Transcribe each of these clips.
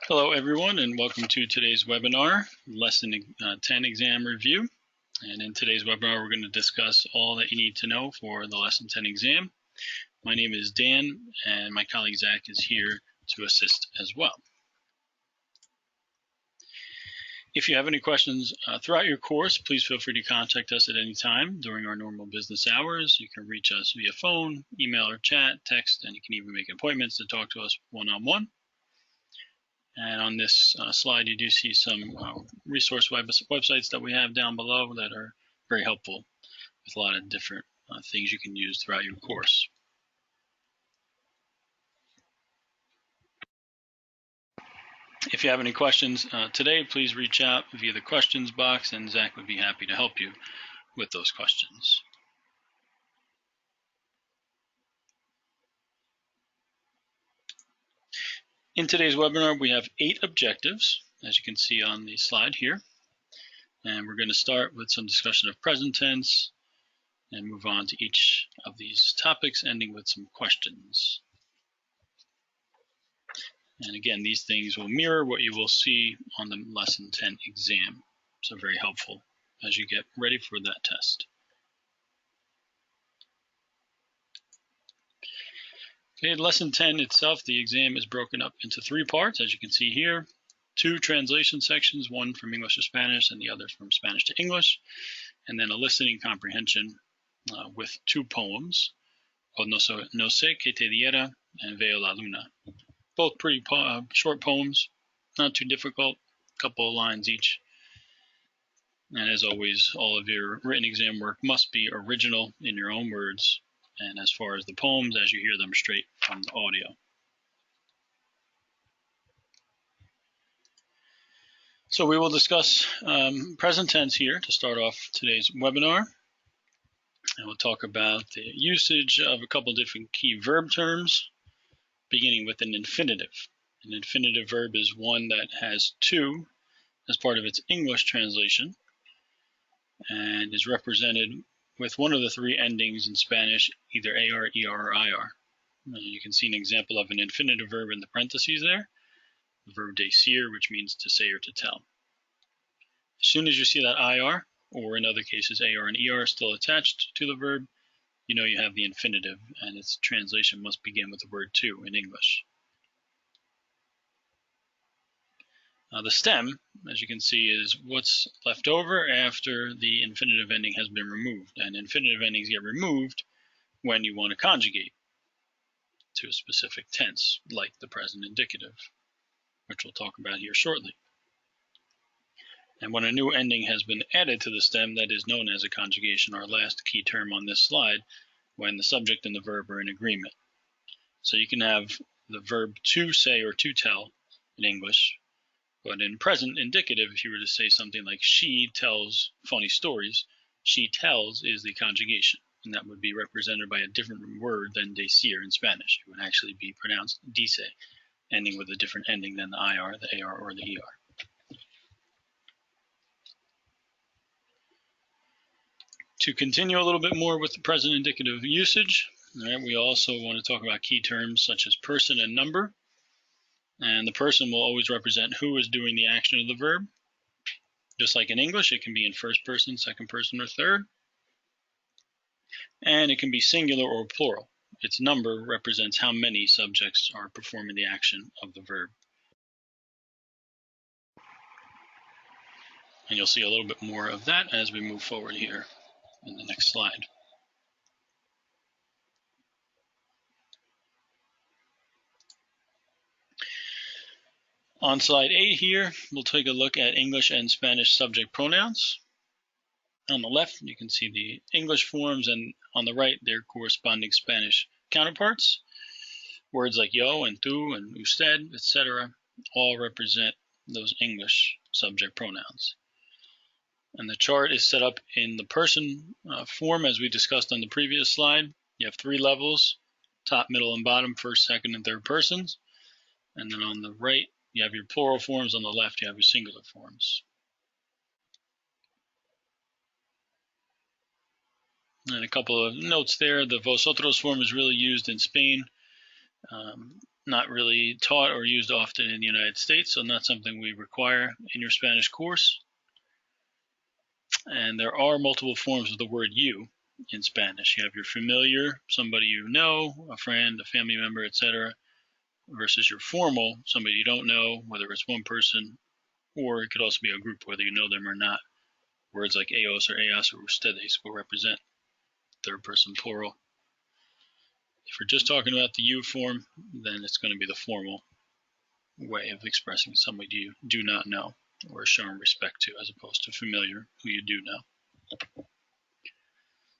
Hello everyone and welcome to today's webinar, Lesson 10 exam review. And in today's webinar we're going to discuss all that you need to know for the Lesson 10 exam. My name is Dan and my colleague Zach is here to assist as well. If you have any questions throughout your course, please feel free to contact us at any time during our normal business hours. You can reach us via phone, email or chat, text, and you can even make appointments to talk to us one-on-one. And on this slide, you do see some resource websites that we have down below that are very helpful with a lot of different things you can use throughout your course. If you have any questions today, please reach out via the questions box and Zach would be happy to help you with those questions. In today's webinar, we have 8 objectives, as you can see on the slide here. And we're going to start with some discussion of present tense and move on to each of these topics, ending with some questions. And again, these things will mirror what you will see on the Lesson 10 exam. So very helpful as you get ready for that test. Okay, Lesson 10 itself, the exam is broken up into 3 parts, as you can see here. 2 translation sections, one from English to Spanish and the other from Spanish to English. And then a listening comprehension with 2 poems, called No sé qué te diera and Veo la luna. Both pretty short poems, not too difficult, a couple of lines each. And as always, all of your written exam work must be original in your own words. And as far as the poems, as you hear them straight from the audio. So we will discuss present tense here to start off today's webinar. And we'll talk about the usage of a couple different key verb terms, beginning with an infinitive. An infinitive verb is one that has 2 as part of its English translation and is represented with one of the 3 endings in Spanish, either AR, ER, or IR. You can see an example of an infinitive verb in the parentheses there, the verb decir, which means to say or to tell. As soon as you see that IR, or in other cases AR and ER still attached to the verb, you know you have the infinitive, and its translation must begin with the word to in English. The stem, as you can see, is what's left over after the infinitive ending has been removed. And infinitive endings get removed when you want to conjugate to a specific tense, like the present indicative, which we'll talk about here shortly. And when a new ending has been added to the stem, that is known as a conjugation, our last key term on this slide, when the subject and the verb are in agreement. So you can have the verb to say or to tell in English, but in present indicative, if you were to say something like she tells funny stories, she tells is the conjugation, and that would be represented by a different word than decir in Spanish. It would actually be pronounced dice, ending with a different ending than the IR, the AR, or the ER. To continue a little bit more with the present indicative usage, we also want to talk about key terms such as person and number. And the person will always represent who is doing the action of the verb. Just like in English, it can be in first person, second person, or third. And it can be singular or plural. Its number represents how many subjects are performing the action of the verb. And you'll see a little bit more of that as we move forward here in the next slide. On slide 8 here, we'll take a look at English and Spanish subject pronouns. On the left, you can see the English forms, and on the right, their corresponding Spanish counterparts. Words like yo and tú and usted, etc. all represent those English subject pronouns. And the chart is set up in the person form as we discussed on the previous slide. You have 3 levels, top, middle, and bottom, first, second, and third persons. And then on the right, you have your plural forms. On the left, you have your singular forms. And a couple of notes there. The vosotros form is really used in Spain. not really taught or used often in the United States, so not something we require in your Spanish course. And there are multiple forms of the word you in Spanish. You have your familiar, somebody you know, a friend, a family member, etc., versus your formal, somebody you don't know, whether it's one person or it could also be a group, whether you know them or not. Words like eos or eas or ustedes will represent third person plural. If we're just talking about the you form, then it's going to be the formal way of expressing somebody you do not know or showing respect to, as opposed to familiar, who you do know.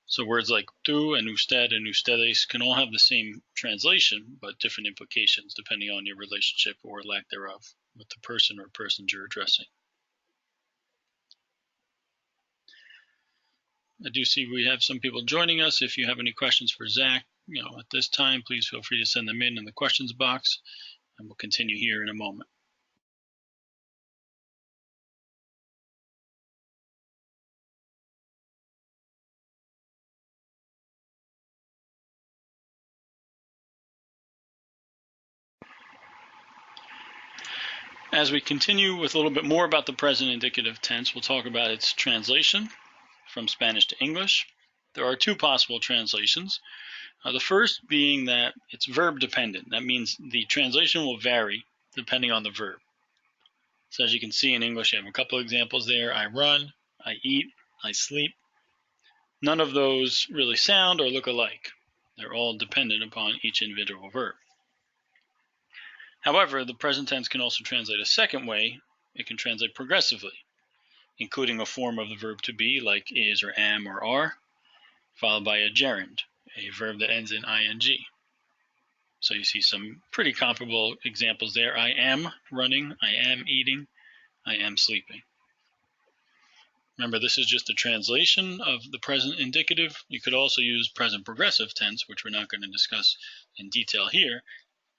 So words like tú and usted and ustedes can all have the same translation, but different implications depending on your relationship or lack thereof with the person or persons you're addressing. I do see we have some people joining us. If you have any questions for Zach, at this time, please feel free to send them in the questions box, and we'll continue here in a moment. As we continue with a little bit more about the present indicative tense, we'll talk about its translation from Spanish to English. There are two possible translations. The first being that it's verb dependent. That means the translation will vary depending on the verb. So as you can see in English, you have a couple of examples there. I run, I eat, I sleep. None of those really sound or look alike. They're all dependent upon each individual verb. However, the present tense can also translate a second way. It can translate progressively, including a form of the verb to be, like is or am or are, followed by a gerund, a verb that ends in ing. So you see some pretty comparable examples there. I am running, I am eating, I am sleeping. Remember, this is just a translation of the present indicative. You could also use present progressive tense, which we're not going to discuss in detail here,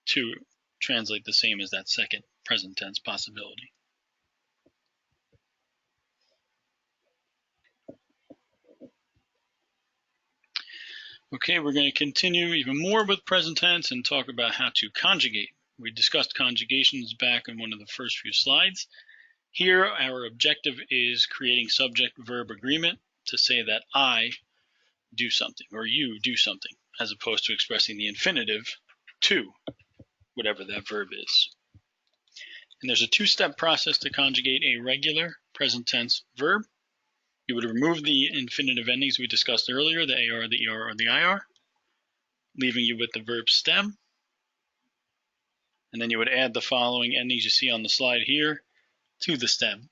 to translate the same as that second present tense possibility. Okay, we're going to continue even more with present tense and talk about how to conjugate. We discussed conjugations back in one of the first few slides. Here, our objective is creating subject-verb agreement to say that I do something or you do something, as opposed to expressing the infinitive to whatever that verb is. And there's a two-step process to conjugate a regular present tense verb. You would remove the infinitive endings we discussed earlier, the AR, the ER, or the IR, leaving you with the verb stem. And then you would add the following endings you see on the slide here to the stem.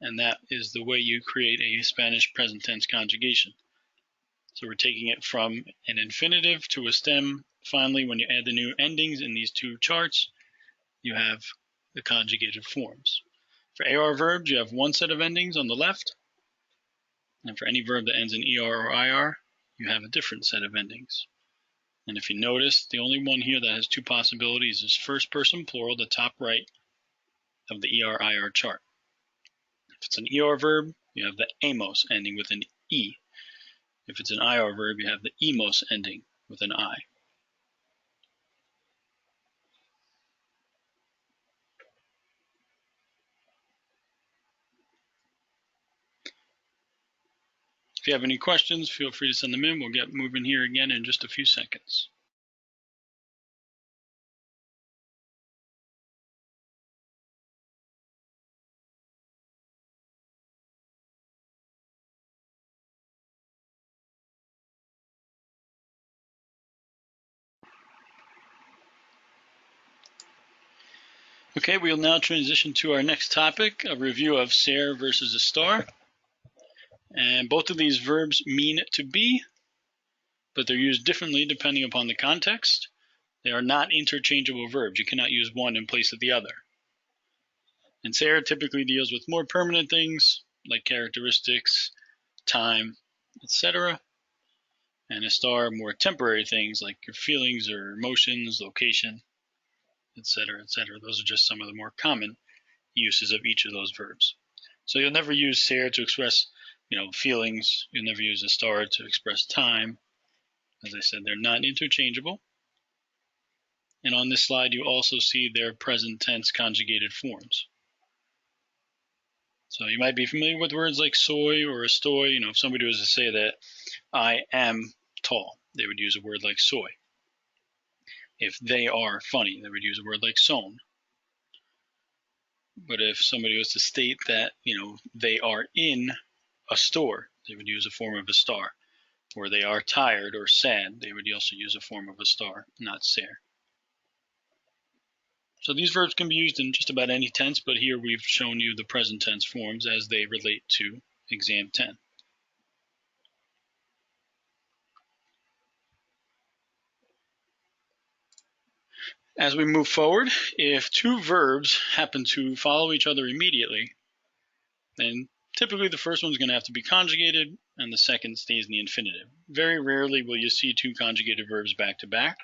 And that is the way you create a Spanish present tense conjugation. So we're taking it from an infinitive to a stem. Finally, when you add the new endings in these two charts, you have the conjugated forms. For AR verbs, you have one set of endings on the left. And for any verb that ends in ER or IR, you have a different set of endings. And if you notice, the only one here that has two possibilities is first person plural, the top right of the ER-IR chart. If it's an ER verb, you have the amos ending with an E. If it's an IR verb, you have the emos ending with an I. If you have any questions, feel free to send them in. We'll get moving here again in just a few seconds. Okay, we'll now transition to our next topic, a review of ser versus estar. And both of these verbs mean to be, but they're used differently depending upon the context. They are not interchangeable verbs. You cannot use one in place of the other. And ser typically deals with more permanent things like characteristics, time, etc. And estar more temporary things like your feelings or emotions, location, etc., etc. Those are just some of the more common uses of each of those verbs. So you'll never use ser to express, feelings. You'll never use estar to express time. As I said, they're not interchangeable. And on this slide, you also see their present tense conjugated forms. So you might be familiar with words like soy or estoy. If somebody was to say that I am tall, they would use a word like soy. If they are funny, they would use a word like son. But if somebody was to state that, they are in a store, they would use a form of estar. Or they are tired or sad, they would also use a form of estar, not ser. So these verbs can be used in just about any tense, but here we've shown you the present tense forms as they relate to exam 10. As we move forward, if two verbs happen to follow each other immediately, then typically the first one's going to have to be conjugated and the second stays in the infinitive. Very rarely will you see two conjugated verbs back to back.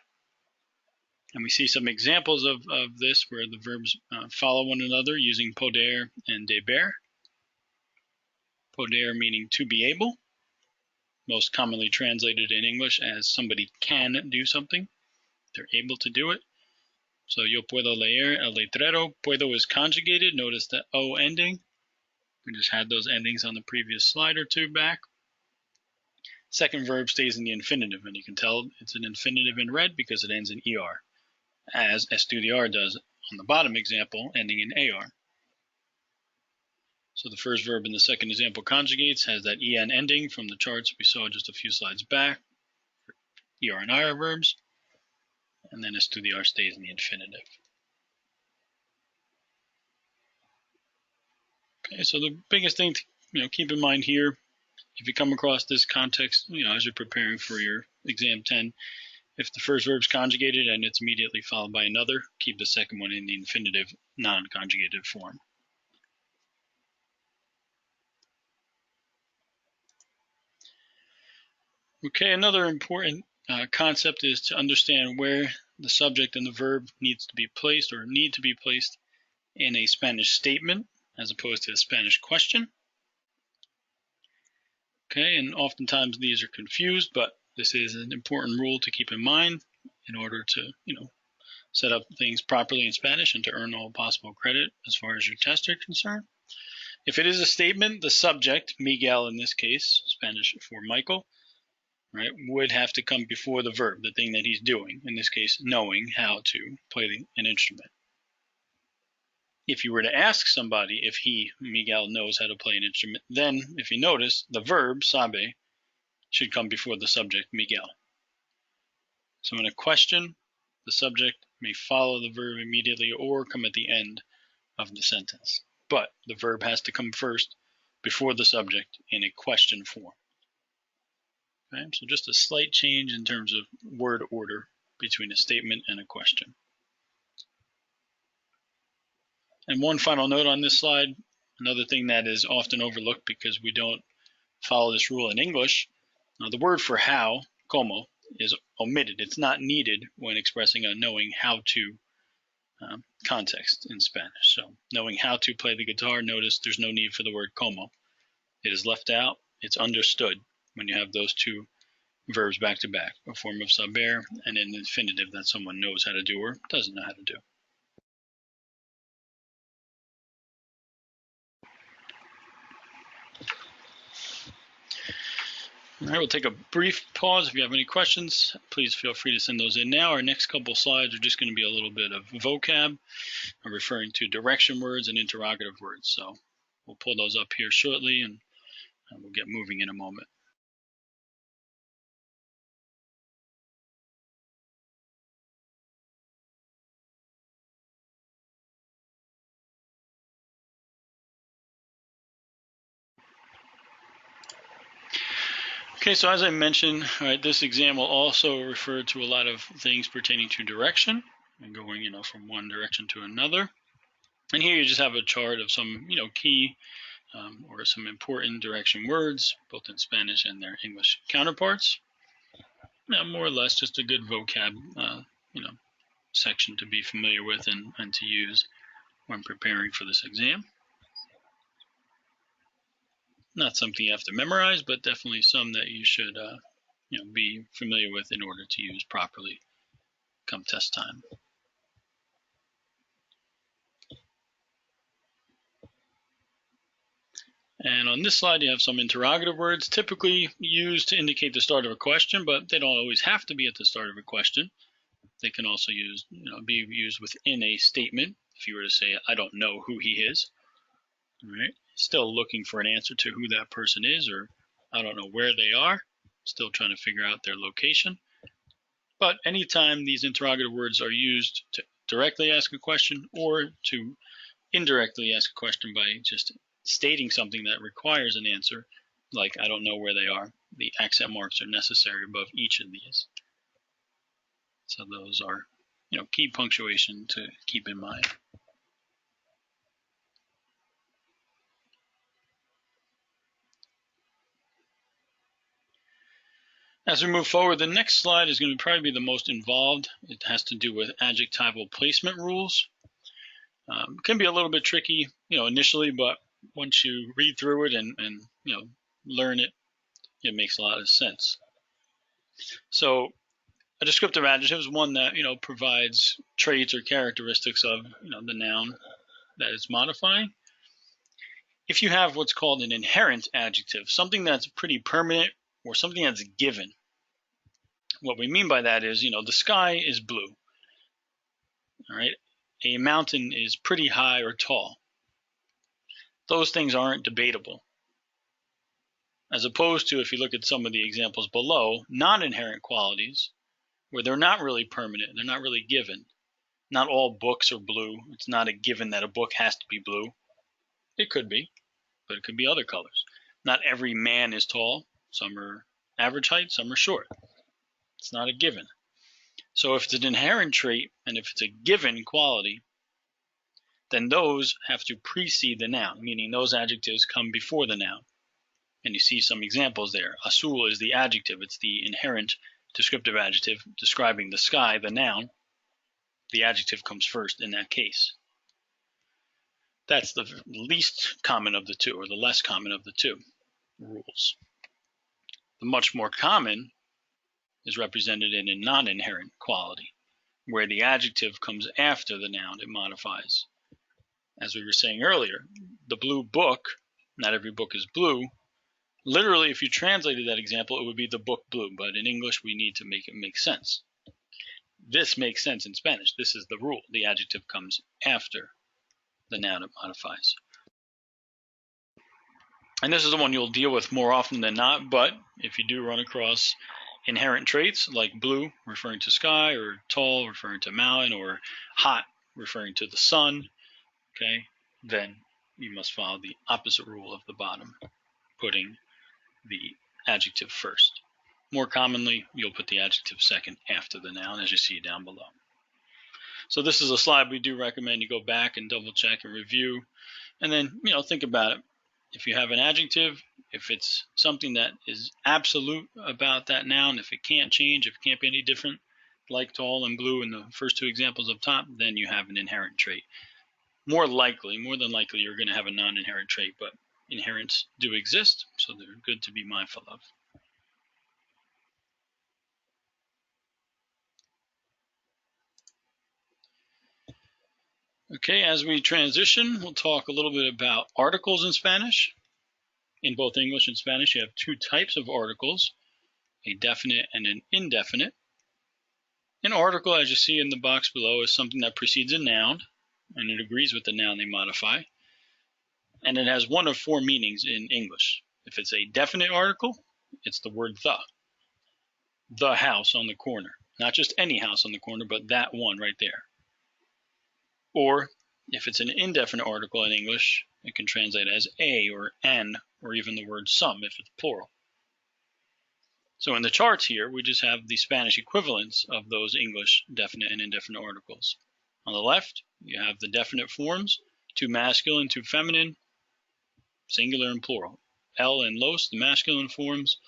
And we see some examples of this where the verbs follow one another using poder and deber. Poder meaning to be able, most commonly translated in English as somebody can do something. They're able to do it. So yo puedo leer el letrero. Puedo is conjugated. Notice the O ending. We just had those endings on the previous slide or two back. Second verb stays in the infinitive, and you can tell it's an infinitive in red because it ends in ER, as estudiar does on the bottom example, ending in AR. So the first verb in the second example conjugates, has that EN ending from the charts we saw just a few slides back, ER and IR verbs, and then estudiar stays in the infinitive. Okay, so the biggest thing to keep in mind here, if you come across this context, as you're preparing for your exam 10, if the first verb's conjugated and it's immediately followed by another, keep the second one in the infinitive, non-conjugated form. Okay, another important concept is to understand where the subject and the verb needs to be placed or need to be placed in a Spanish statement as opposed to a Spanish question. Okay, and oftentimes these are confused, but this is an important rule to keep in mind in order to, set up things properly in Spanish and to earn all possible credit as far as your tests are concerned. If it is a statement, the subject, Miguel in this case, Spanish for Michael, right, would have to come before the verb, the thing that he's doing, in this case, knowing how to play an instrument. If you were to ask somebody if he, Miguel, knows how to play an instrument, then, if you notice, the verb, sabe, should come before the subject, Miguel. So in a question, the subject may follow the verb immediately or come at the end of the sentence. But the verb has to come first before the subject in a question form. Okay, so just a slight change in terms of word order between a statement and a question. And one final note on this slide, another thing that is often overlooked because we don't follow this rule in English, the word for how, como, is omitted. It's not needed when expressing a knowing how to context in Spanish. So knowing how to play the guitar, notice there's no need for the word como. It is left out. It's understood when you have those two verbs back to back, a form of saber and an infinitive that someone knows how to do or doesn't know how to do. All right, we'll take a brief pause. If you have any questions, please feel free to send those in now. Our next couple slides are just going to be a little bit of vocab, referring to direction words and interrogative words. So we'll pull those up here shortly and we'll get moving in a moment. Okay, so as I mentioned, this exam will also refer to a lot of things pertaining to direction and going, from one direction to another. And here you just have a chart of some, key or some important direction words, both in Spanish and their English counterparts. More or less just a good vocab, section to be familiar with and to use when preparing for this exam. Not something you have to memorize, but definitely some that you should, be familiar with in order to use properly come test time. And on this slide, you have some interrogative words typically used to indicate the start of a question, but they don't always have to be at the start of a question. They can also be used within a statement. If you were to say, I don't know who he is, right? Still looking for an answer to who that person is, or I don't know where they are, still trying to figure out their location. But anytime these interrogative words are used to directly ask a question or to indirectly ask a question by just stating something that requires an answer, like I don't know where they are, the accent marks are necessary above each of these. So those are, key punctuation to keep in mind. As we move forward, the next slide is going to probably be the most involved. It has to do with adjectival placement rules. It can be a little bit tricky, initially, but once you read through it and learn it, it makes a lot of sense. So a descriptive adjective is one that provides traits or characteristics of the noun that it's modifying. If you have what's called an inherent adjective, something that's pretty permanent or something that's given, what we mean by that is the sky is blue. All right, a mountain is pretty high or tall. Those things aren't debatable. As opposed to, if you look at some of the examples below, non-inherent qualities, where they're not really permanent, they're not really given. Not all books are blue. It's not a given that a book has to be blue. It could be, but it could be other colors. Not every man is tall. Some are average height, some are short. It's not a given. So if it's an inherent trait and if it's a given quality, then those have to precede the noun, meaning those adjectives come before the noun. And you see some examples there. Azul is the adjective. It's the inherent descriptive adjective describing the sky, the noun. The adjective comes first in that case. That's the least common of the two, or the less common of the two rules. The much more common is represented in a non-inherent quality, where the adjective comes after the noun it modifies. As we were saying earlier, the blue book, not every book is blue. Literally, if you translated that example, it would be the book blue, but in English, we need to make it make sense. This makes sense in Spanish. This is the rule. The adjective comes after the noun it modifies. And this is the one you'll deal with more often than not, but if you do run across inherent traits like blue referring to sky, or tall referring to mountain, or hot referring to the sun, okay, then you must follow the opposite rule of the bottom, putting the adjective first. More commonly, you'll put the adjective second after the noun, as you see down below. So this is a slide we do recommend you go back and double check and review, and then think about it. If you have an adjective, if it's something that is absolute about that noun, if it can't change, if it can't be any different, like tall and blue in the first two examples up top, then you have an inherent trait. More than likely, you're going to have a non-inherent trait, but inherents do exist, so they're good to be mindful of. Okay, as we transition, we'll talk a little bit about articles in Spanish. In both English and Spanish, you have two types of articles, a definite and an indefinite. An article, as you see in the box below, is something that precedes a noun, and it agrees with the noun they modify. And it has one of four meanings in English. If it's a definite article, it's the word the. The house on the corner. Not just any house on the corner, but that one right there. Or if it's an indefinite article in English, it can translate as a or an, or even the word some if it's plural. So in the charts here, we just have the Spanish equivalents of those English definite and indefinite articles. On the left, you have the definite forms, two masculine, two feminine, singular and plural. El and los, the masculine forms,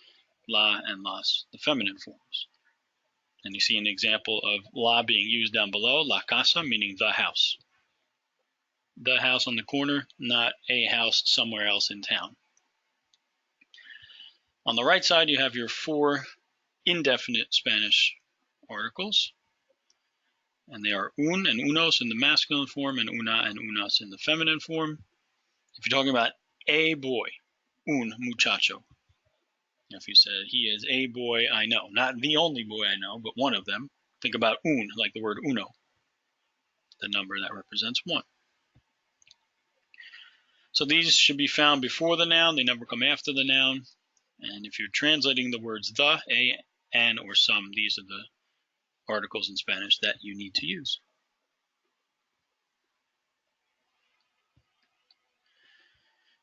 la and las, the feminine forms. And you see an example of la being used down below, la casa, meaning the house. The house on the corner, not a house somewhere else in town. On the right side, you have your four indefinite Spanish articles. And they are un and unos in the masculine form and una and unas in the feminine form. If you're talking about a boy, un muchacho. If you said, he is a boy I know, not the only boy I know, but one of them, think about un, like the word uno, the number that represents one. So these should be found before the noun. They never come after the noun. And if you're translating the words the, a, an, or some, these are the articles in Spanish that you need to use.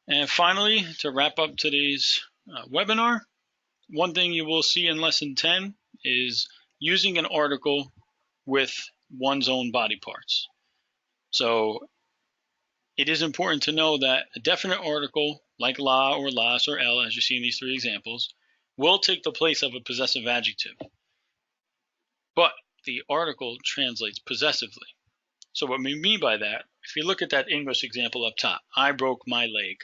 And finally, to wrap up today's webinar, one thing you will see in lesson 10 is using an article with one's own body parts. So it is important to know that a definite article like la or las or el, as you see in these three examples, will take the place of a possessive adjective. But the article translates possessively. So what we mean by that, if you look at that English example up top, I broke my leg.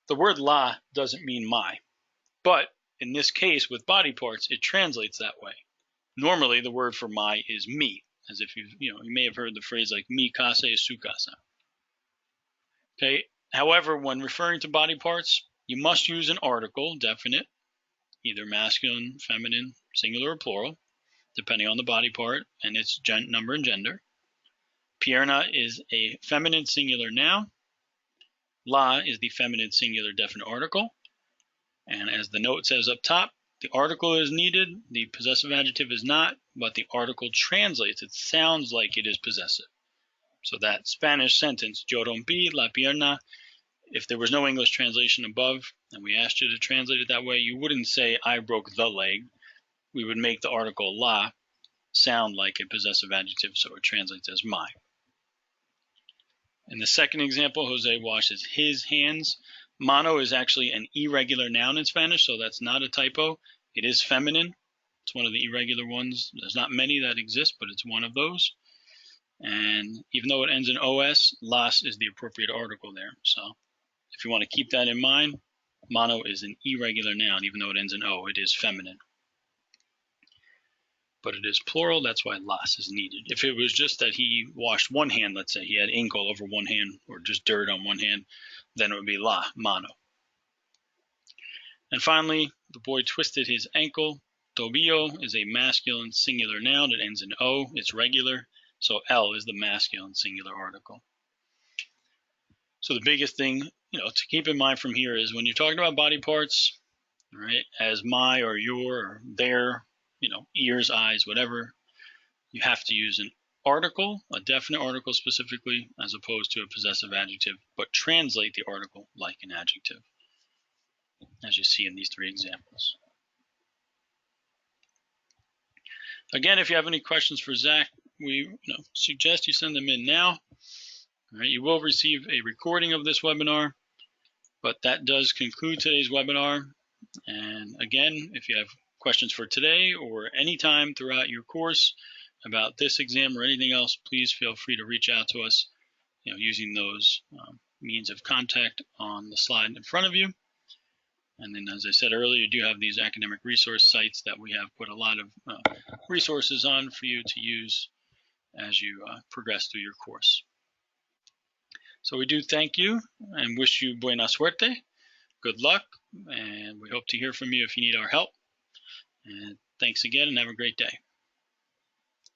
The word la doesn't mean my, but in this case with body parts, it translates that way. Normally the word for my is me, as if you may have heard the phrase like mi casa es su casa. Okay. However, when referring to body parts, you must use an article, definite, either masculine, feminine, singular, or plural, depending on the body part and its number and gender. Pierna is a feminine singular noun. La is the feminine singular definite article. And as the note says up top, the article is needed, the possessive adjective is not, but the article translates. It sounds like it is possessive. So that Spanish sentence, yo rompí la pierna, if there was no English translation above and we asked you to translate it that way, you wouldn't say I broke the leg. We would make the article la sound like a possessive adjective, so it translates as my. In the second example, Jose washes his hands. Mano is actually an irregular noun in Spanish, so that's not a typo. It is feminine. It's one of the irregular ones. There's not many that exist, but it's one of those. And even though it ends in os, las is the appropriate article there. So if you want to keep that in mind, mano is an irregular noun. Even though it ends in o, it is feminine. But it is plural, that's why las is needed. If it was just that he washed one hand, let's say he had ink all over one hand or just dirt on one hand, then it would be la, mano. And finally, the boy twisted his ankle. Tobillo is a masculine singular noun. It ends in o, it's regular, so el is the masculine singular article. So the biggest thing to keep in mind from here is when you're talking about body parts, right, as my or your or their, ears, eyes, whatever, you have to use an article, a definite article specifically, as opposed to a possessive adjective, but translate the article like an adjective, as you see in these three examples. Again, if you have any questions for Zach, we suggest you send them in now. All right, you will receive a recording of this webinar, but that does conclude today's webinar. And again, if you have questions for today or any time throughout your course about this exam or anything else, please feel free to reach out to us using those means of contact on the slide in front of you. And then, as I said earlier, you do have these academic resource sites that we have put a lot of resources on for you to use as you progress through your course. So we do thank you and wish you buena suerte, good luck, and we hope to hear from you if you need our help. And thanks again and have a great day.